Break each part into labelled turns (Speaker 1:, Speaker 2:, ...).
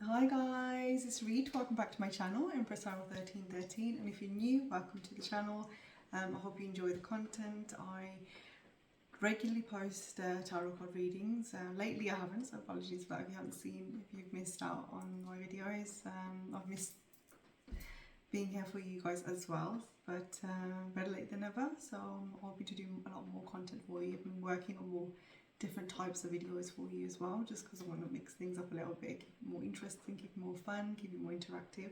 Speaker 1: Hi guys, it's Reed. Welcome back to my channel, Empress Hour 1313. And if you're new, welcome to the channel. I hope you enjoy the content. I regularly post tarot card readings. Lately I haven't, so apologies for that if you haven't seen, if you've missed out on my videos. I've missed being here for you guys as well, but better late than never. So I'm hoping to do a lot more content for you. I've been working on more different types of videos for you as well, just because I want to mix things up a little bit, keep it more interesting, keep it more fun, keep it more interactive.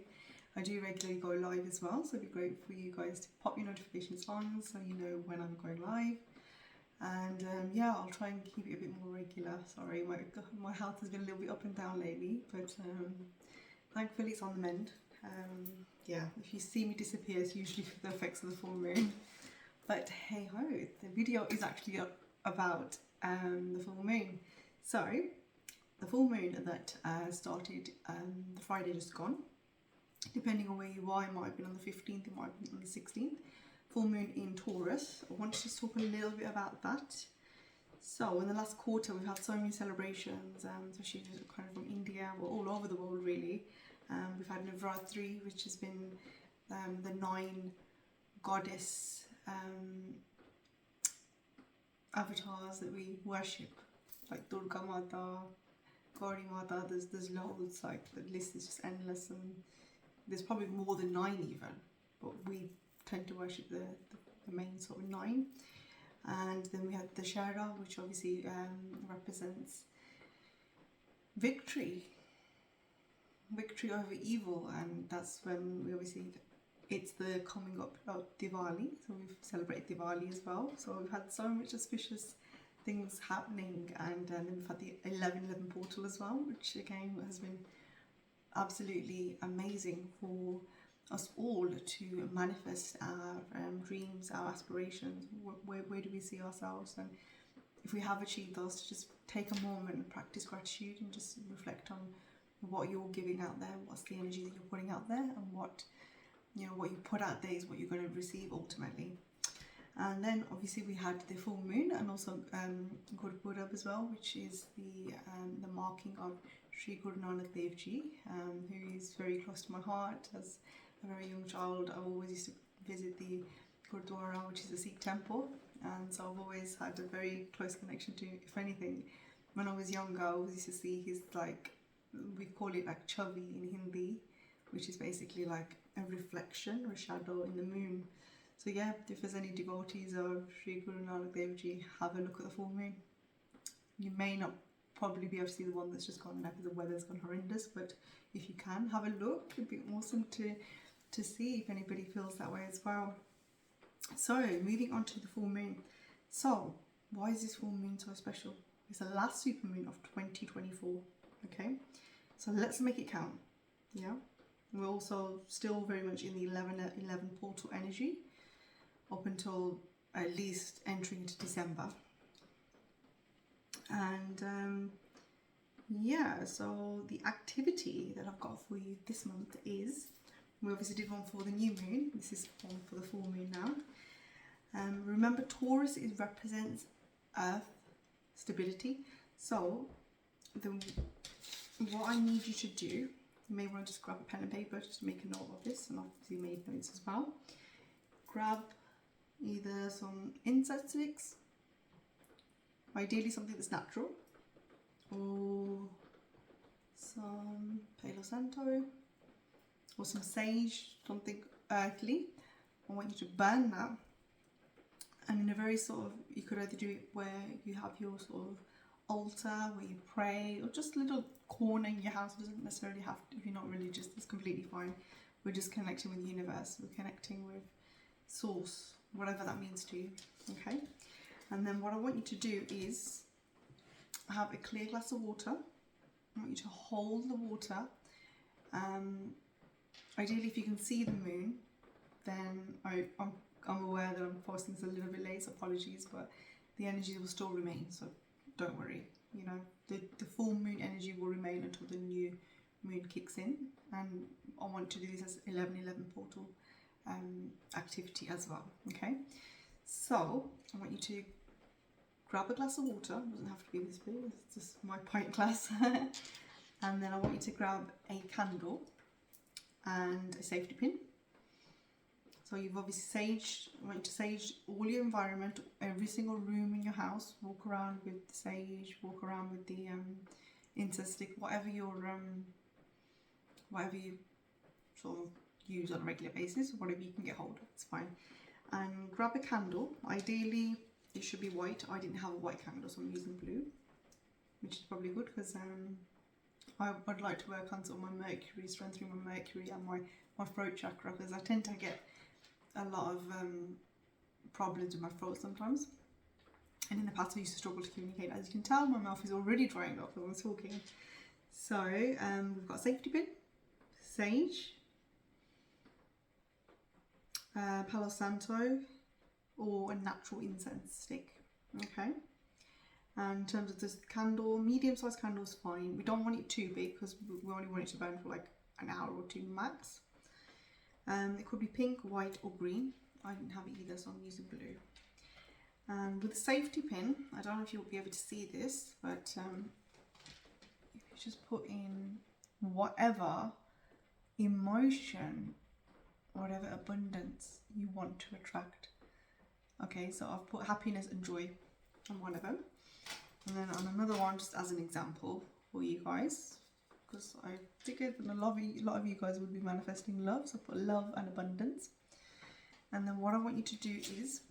Speaker 1: I do regularly go live as well, so it'd be great for you guys to pop your notifications on so you know when I'm going live. And yeah, I'll try and keep it a bit more regular. Sorry, my health has been a little bit up and down lately, but thankfully it's on the mend. Yeah, if you see me disappear, it's usually for the effects of the full moon. But hey ho, the video is actually about the full moon. So the full moon that started the Friday just gone, depending on where you are, it might have been on the 15th, it might have been on the 16th. Full moon in Taurus. I want to just talk a little bit about that. So in the last quarter we've had so many celebrations, especially kind of from India, well, all over the world really. We've had Navratri, which has been the 9 goddess avatars that we worship, like Durga Mata, Gauri Mata. There's loads, like the list is just endless, and there's probably more than 9 even, but we tend to worship the main sort of 9. And then we had the Shara, which obviously represents victory over evil, and that's when we obviously, it's the coming up of Diwali, so we've celebrated Diwali as well. So we've had so much auspicious things happening, and then we've had the 1111 portal as well, which again has been absolutely amazing for us all to manifest our dreams, our aspirations. Where do we see ourselves, and if we have achieved those, to just take a moment and practice gratitude and just reflect on what you're giving out there, what's the energy that you're putting out there, and what you put out there is what you're going to receive ultimately. And then obviously we had the full moon, and also Gurpurab as well, which is the marking of Sri Guru Nanak Dev Ji, who is very close to my heart. As a very young child, I always used to visit the Gurdwara, which is a Sikh temple, and so I've always had a very close connection to, if anything, when I was younger, I always used to see his, like, we call it like chavi in Hindi, which is basically like a reflection or shadow in the moon. So yeah, if there's any devotees of Sri Guru Nanak Dev Ji, have a look at the full moon. You may not probably be able to see the one that's just gone now because the weather's gone horrendous, but if you can, have a look. It'd be awesome to see if anybody feels that way as well. So moving on to the full moon. So why is this full moon so special? It's the last super moon of 2024. Okay, so let's make it count. Yeah, we're also still very much in the 1111 portal energy up until at least entering into December. And yeah, so the activity that I've got for you this month is, we obviously did one for the new moon, this is one for the full moon now. Remember, Taurus represents earth, stability. So what I need you to do, you may want to just grab a pen and paper just to make a note of this, and obviously made notes as well. Grab either some incense sticks, ideally something that's natural, or some Palo Santo, or some sage, something earthly. I want you to burn that, and in a very sort of, you could either do it where you have your sort of altar where you pray, or just a little corner in your house. It doesn't necessarily have to, if you're not religious, it's completely fine. We're just connecting with the universe, we're connecting with source, whatever that means to you. Okay, and then what I want you to do is have a clear glass of water. I want you to hold the water. Ideally, if you can see the moon, then I'm aware that I'm posting this a little bit late, so apologies, but the energy will still remain, so don't worry. You know, the full moon energy will remain until the new moon kicks in, and I want to do this as 1111 portal activity as well. Okay, so I want you to grab a glass of water. It doesn't have to be this big, it's just my pint glass. And then I want you to grab a candle and a safety pin. So you've obviously saged, I want you to sage all your environment, every single room in your house. Walk around with the sage, walk around with the incense stick, whatever you sort of use on a regular basis, whatever you can get hold of, it's fine. And grab a candle. Ideally, it should be white. I didn't have a white candle, so I'm using blue, which is probably good because I would like to work on sort of my Mercury, strengthening my Mercury and my throat chakra, because I tend to get a lot of problems with my throat sometimes. And in the past I used to struggle to communicate. As you can tell, my mouth is already drying up when I'm talking. So we've got safety pin, sage, Palo Santo, or a natural incense stick. Okay. And in terms of this candle, medium-sized candle is fine. We don't want it too big because we only want it to burn for like an hour or two max. It could be pink, white, or green. I didn't have it either, so I'm using blue. And with the safety pin, I don't know if you'll be able to see this, but if you just put in whatever emotion, whatever abundance you want to attract. Okay, so I've put happiness and joy on one of them. And then on another one, just as an example for you guys, because I figured that a lot of you guys would be manifesting love, so I put love and abundance. And then what I want you to do is,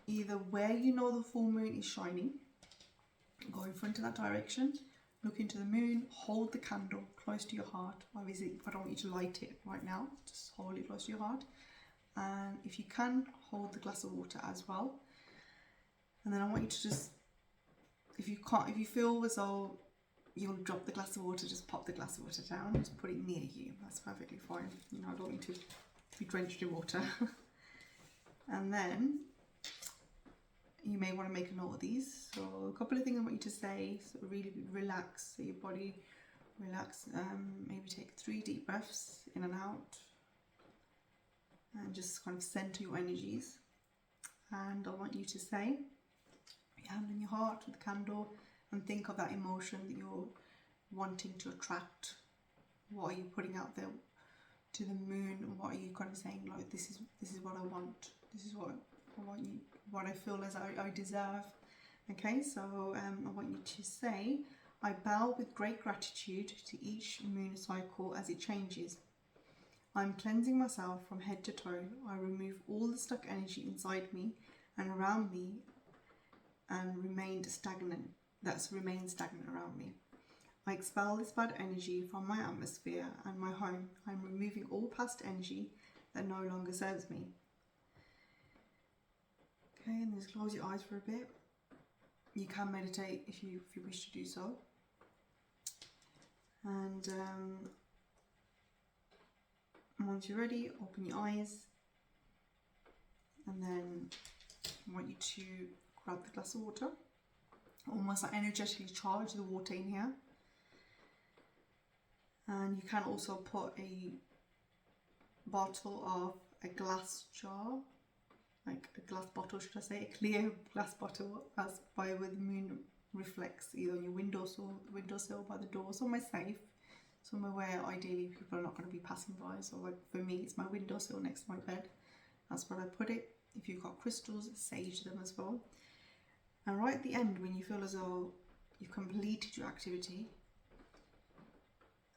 Speaker 1: either where you know the full moon is shining, go in front of that direction, look into the moon, hold the candle close to your heart. Obviously, I don't want you to light it right now, just hold it close to your heart. And if you can, hold the glass of water as well. And then I want you to just, if you feel as though you'll drop the glass of water, just pop the glass of water down, just put it near you. That's perfectly fine. You know, I don't want you to be drenched in water. And then you may want to make a note of these. So a couple of things I want you to say, so really relax, so your body relax. Maybe take 3 deep breaths in and out, and just kind of center your energies. And I want you to say, your hand on your heart with the candle, and think of that emotion that you're wanting to attract. What are you putting out there to the moon? What are you kind of saying, like, this is what I want, this is what I want you, what I feel as I deserve. Okay, so I want you to say, I bow with great gratitude to each moon cycle as it changes. I'm cleansing myself from head to toe. I remove all the stuck energy inside me and around me and remained stagnant around me. I expel this bad energy from my atmosphere and my home. I'm removing all past energy that no longer serves me. Okay, and just close your eyes for a bit. You can meditate if you wish to do so. And once you're ready, open your eyes, and then I want you to grab the glass of water, almost like energetically charge the water in here. And you can also put a bottle of a glass jar, like a glass bottle, should I say, a clear glass bottle, as by where the moon reflects, either on your windowsill by the door, somewhere safe, somewhere where ideally people are not going to be passing by. So like for me, it's my windowsill next to my bed. That's where I put it. If you've got crystals, sage them as well. And right at the end, when you feel as though you've completed your activity,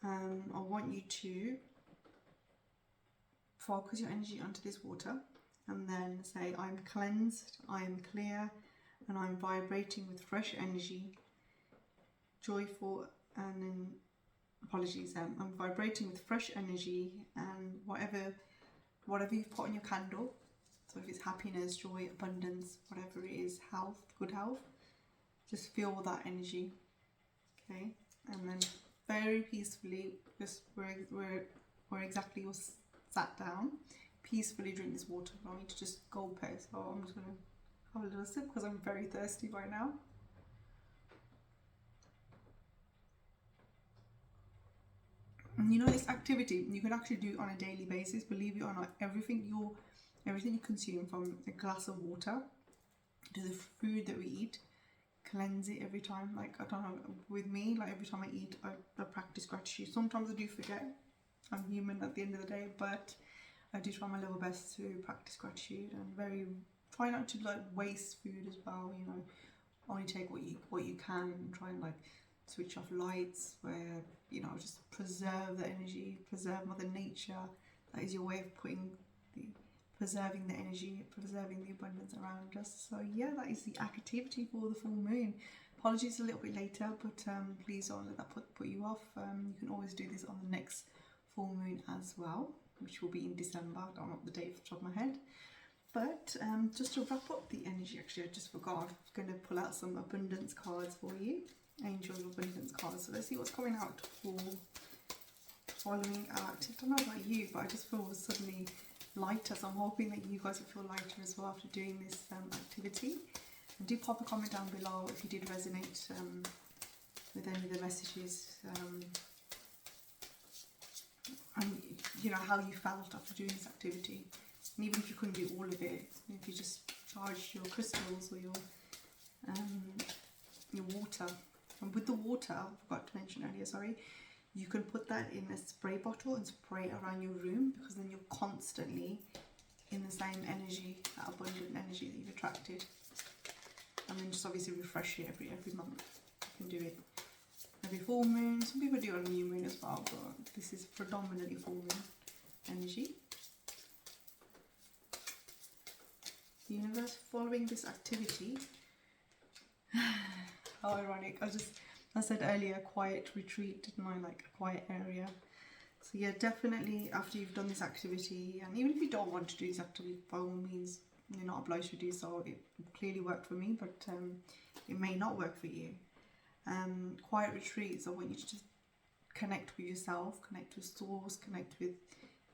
Speaker 1: I want you to focus your energy onto this water and then say, I'm cleansed, I am clear, and I'm vibrating with fresh energy, joyful, and then, apologies, I'm vibrating with fresh energy, and whatever you've put on your candle, so if it's happiness, joy, abundance, whatever it is, health, good health, just feel that energy, okay? And then very peacefully, just where exactly you're sat down, peacefully drink this water. I want you to just gulp it. So I'm just going to have a little sip because I'm very thirsty right now. And you know, this activity you can actually do on a daily basis. Believe it or not, everything you consume, from a glass of water to the food that we eat, cleanse it every time. Like, I don't know, with me, like every time I eat, I practice gratitude. Sometimes I do forget. I'm human at the end of the day, but I do try my level best to practice gratitude, and try not to like waste food as well. You know, only take what you can, and try and like switch off lights, where, you know, just preserve the energy, preserve Mother Nature. That is your way of preserving the energy, preserving the abundance around us. So yeah, that is the activity for the full moon. Apologies a little bit later, but please don't let that put you off. You can always do this on the next full moon as well, which will be in December. I don't know the date off the top of my head. But just to wrap up the energy, actually, I just forgot. I'm going to pull out some abundance cards for you. Angel of Abundance cards. So let's see what's coming out for following our activity. I don't know about you, but I just feel suddenly lighter. So I'm hoping that you guys will feel lighter as well after doing this activity. And do pop a comment down below if you did resonate with any of the messages. And you know, how you felt after doing this activity. And even if you couldn't do all of it, if you just charged your crystals or your water. And with the water, I forgot to mention earlier, sorry, you can put that in a spray bottle and spray it around your room, because then you're constantly in the same energy, that abundant energy that you've attracted. And then just obviously refresh it every month. You can do it every full moon. Some people do it on a new moon as well, but this is predominantly full moon energy. The universe following this activity. How ironic. I said earlier, a quiet retreat, didn't I? Like a quiet area. So yeah, definitely after you've done this activity, and even if you don't want to do this activity, by all means, you're not obliged to do so. It clearly worked for me, but it may not work for you. Quiet retreats, I want you to just connect with yourself, connect with source, connect with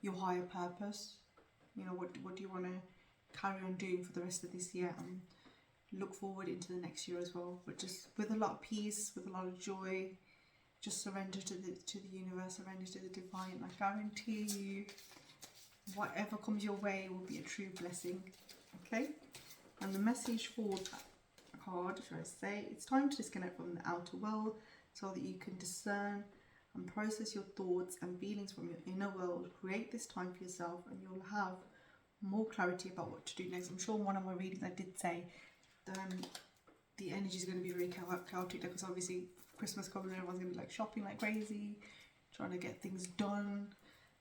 Speaker 1: your higher purpose. You know, what do you want to carry on doing for the rest of this year, and look forward into the next year as well, but just with a lot of peace, with a lot of joy. Just surrender to the universe, surrender to the divine. I guarantee you, whatever comes your way will be a true blessing. Okay? And the message for that card, should I say, it's time to disconnect from the outer world so that you can discern and process your thoughts and feelings from your inner world. Create this time for yourself, and you'll have more clarity about what to do next. I'm sure in one of my readings I did say the energy is going to be very chaotic, because obviously Christmas coming, everyone's going to be like shopping like crazy, trying to get things done.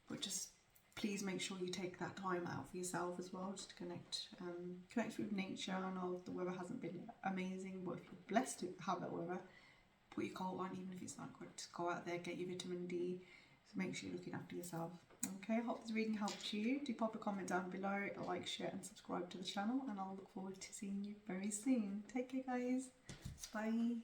Speaker 1: But just please make sure you take that time out for yourself as well, just to connect with nature. I know the weather hasn't been amazing, but if you're blessed to have that weather, put your coat on, even if it's not good. Just go out there, get your vitamin D. So make sure you're looking after yourself. Okay, I hope this reading helped you. Do pop a comment down below, like, share and subscribe to the channel, and I'll look forward to seeing you very soon. Take care, guys. Bye.